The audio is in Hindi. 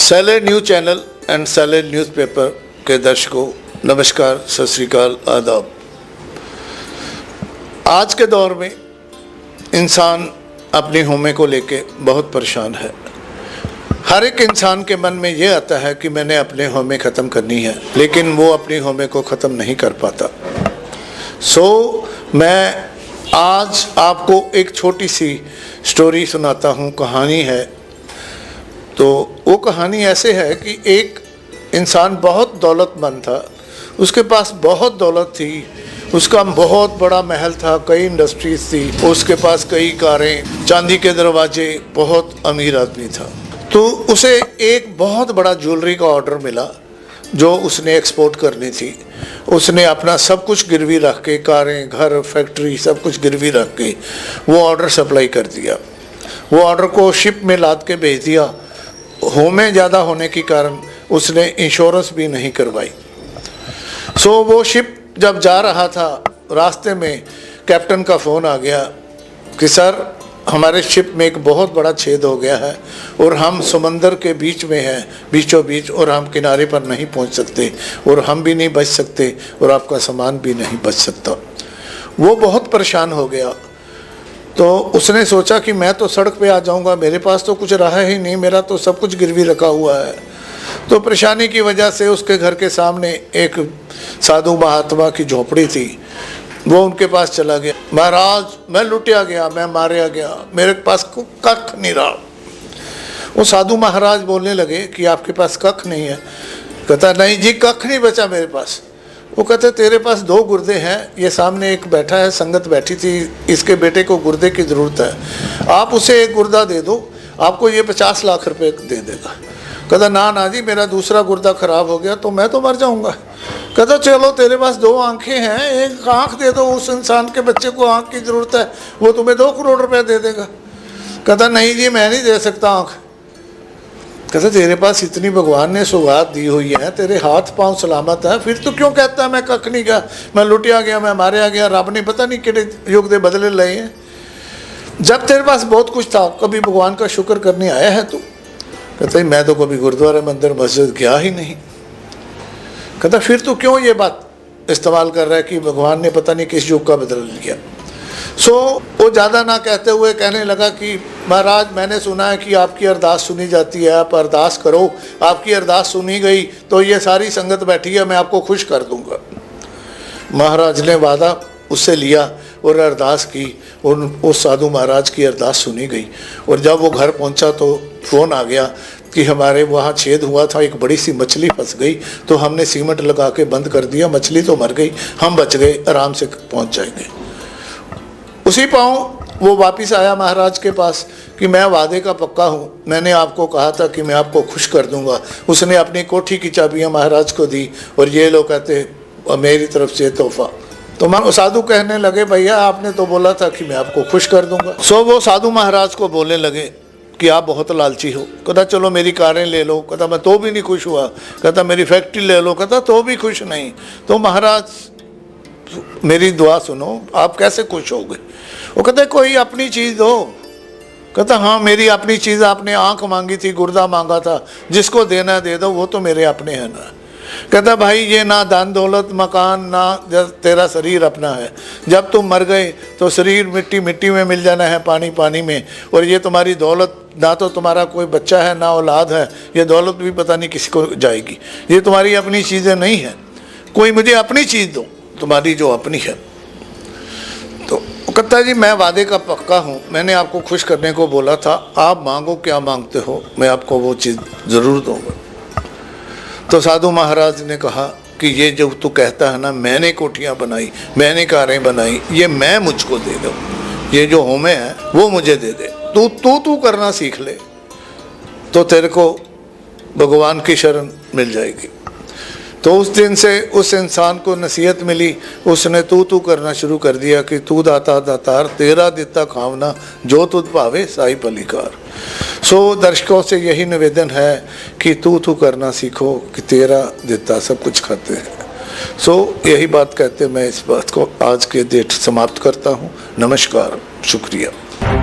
Salad news channel and salad newspaper के दर्शकों नमस्कार, सत श्री अकाल, आदाब। आज के दौर में इंसान अपनी होमे को लेके बहुत परेशान है। हर एक इंसान के मन में ये आता है कि मैंने अपने होमे ख़त्म करनी है, लेकिन वो अपनी होमे को ख़त्म नहीं कर पाता। मैं आज आपको एक छोटी सी स्टोरी सुनाता हूँ, कहानी है। तो वो कहानी ऐसे है कि एक इंसान बहुत दौलतमंद था, उसके पास बहुत दौलत थी, उसका बहुत बड़ा महल था, कई इंडस्ट्रीज थी, उसके पास कई कारें, चांदी के दरवाजे, बहुत अमीर आदमी था। तो उसे एक बहुत बड़ा ज्वेलरी का ऑर्डर मिला जो उसने एक्सपोर्ट करनी थी। उसने अपना सब कुछ गिरवी रख के, कारें, घर, फैक्ट्री सब कुछ गिरवी रख के वो ऑर्डर सप्लाई कर दिया। वो ऑर्डर को शिप में लाद के भेज दिया। होमे ज़्यादा होने के कारण उसने इंश्योरेंस भी नहीं करवाई। वो शिप जब जा रहा था, रास्ते में कैप्टन का फ़ोन आ गया कि सर, हमारे शिप में एक बहुत बड़ा छेद हो गया है और हम समंदर के बीच में हैं, बीचों बीच, और हम किनारे पर नहीं पहुंच सकते और हम भी नहीं बच सकते और आपका सामान भी नहीं बच सकता। वो बहुत परेशान हो गया। तो उसने सोचा कि मैं तो सड़क पे आ जाऊंगा, मेरे पास तो कुछ रहा ही नहीं, मेरा तो सब कुछ गिरवी रखा हुआ है। तो परेशानी की वजह से उसके घर के सामने एक साधु महात्मा की झोपड़ी थी, वो उनके पास चला गया। महाराज, मैं लुटिया गया, मैं मारा गया, मेरे पास कख नहीं रहा। वो साधु महाराज बोलने लगे कि आपके पास कख नहीं है? कहता नहीं जी, कख नहीं बचा मेरे पास। वो कहते तेरे पास 2 गुर्दे हैं, ये सामने एक बैठा है, संगत बैठी थी, इसके बेटे को गुर्दे की ज़रूरत है, आप उसे एक गुर्दा दे दो, आपको ये 50 लाख रुपए दे देगा। कहता ना जी, मेरा दूसरा गुर्दा ख़राब हो गया तो मैं तो मर जाऊंगा। कहता चलो, तेरे पास 2 आंखें हैं, एक आंख दे दो, उस इंसान के बच्चे को आंख की ज़रूरत है, वो तुम्हें 2 करोड़ रुपये दे देगा। कहता नहीं जी, मैं नहीं दे सकता आंख। कहते तेरे पास इतनी भगवान ने सौगात दी हुई है, तेरे हाथ पांव सलामत है, फिर तो क्यों कहता है मैं कख नहीं गया, मैं लुटिया गया, मैं मारा गया, रब ने पता नहीं कितने युग के बदले लए हैं। जब तेरे पास बहुत कुछ था, कभी भगवान का शुक्र करने आया है तू? कहता मैं तो कभी गुरुद्वारा, मंदिर, मस्जिद गया ही नहीं। कहता फिर तू क्यों ये बात इस्तेमाल कर रहा है कि भगवान ने पता नहीं किस युग का बदल लिया। वो ज़्यादा ना कहते हुए कहने लगा कि महाराज, मैंने सुना है कि आपकी अरदास सुनी जाती है, आप अरदास करो, आपकी अरदास सुनी गई तो ये सारी संगत बैठी है, मैं आपको खुश कर दूंगा। महाराज ने वादा उससे लिया और अरदास की, और उस साधु महाराज की अरदास सुनी गई। और जब वो घर पहुंचा तो फ़ोन आ गया कि हमारे वहाँ छेद हुआ था, एक बड़ी सी मछली फंस गई, तो हमने सीमेंट लगा के बंद कर दिया, मछली तो मर गई, हम बच गए, आराम से पहुँच जाएंगे। उसी पाँव वो वापस आया महाराज के पास कि मैं वादे का पक्का हूँ, मैंने आपको कहा था कि मैं आपको खुश कर दूंगा। उसने अपनी कोठी की चाबियाँ महाराज को दी और ये लोग कहते मेरी तरफ से तोहफा। तो साधु कहने लगे भैया, आपने तो बोला था कि मैं आपको खुश कर दूंगा। वो साधु महाराज को बोलने लगे कि आप बहुत लालची हो। कहता चलो मेरी कारें ले लो। कहता मैं तो भी नहीं खुश हुआ। कहता मेरी फैक्ट्री ले लो। कहता तो भी खुश नहीं। तो महाराज मेरी दुआ सुनो, आप कैसे खुश हो गए? वो कहते कोई अपनी चीज़ दो। कहता हाँ, मेरी अपनी चीज़, आपने आंख मांगी थी, गुर्दा मांगा था, जिसको देना दे दो, वो तो मेरे अपने हैं ना। कहता भाई, ये ना धन दौलत मकान, ना तेरा शरीर अपना है। जब तुम मर गए तो शरीर मिट्टी मिट्टी में मिल जाना है, पानी पानी में। और ये तुम्हारी दौलत, ना तो तुम्हारा कोई बच्चा है ना औलाद है, ये दौलत भी पता नहीं किसी को जाएगी। ये तुम्हारी अपनी चीज़ें नहीं है, कोई मुझे अपनी चीज़ दो, तुम्हारी जो अपनी है। तो कहता जी मैं वादे का पक्का हूँ, मैंने आपको खुश करने को बोला था, आप मांगो, क्या मांगते हो, मैं आपको वो चीज़ ज़रूर दूँगा। तो साधु महाराज ने कहा कि ये जो तू कहता है ना, मैंने कोठियाँ बनाई, मैंने कारें बनाई, ये मैं मुझको दे दो, ये जो होमे है वो मुझे दे दे, तू करना सीख ले तो तेरे को भगवान की शरण मिल जाएगी। तो उस दिन से उस इंसान को नसीहत मिली, उसने तू करना शुरू कर दिया कि तू दाता दातार, तेरा दिता खावना, जो तुझ पावे साई पलिकार। दर्शकों से यही निवेदन है कि तू करना सीखो कि तेरा दिता सब कुछ खाते हैं। यही बात कहते मैं इस बात को आज के डेट समाप्त करता हूँ। नमस्कार, शुक्रिया।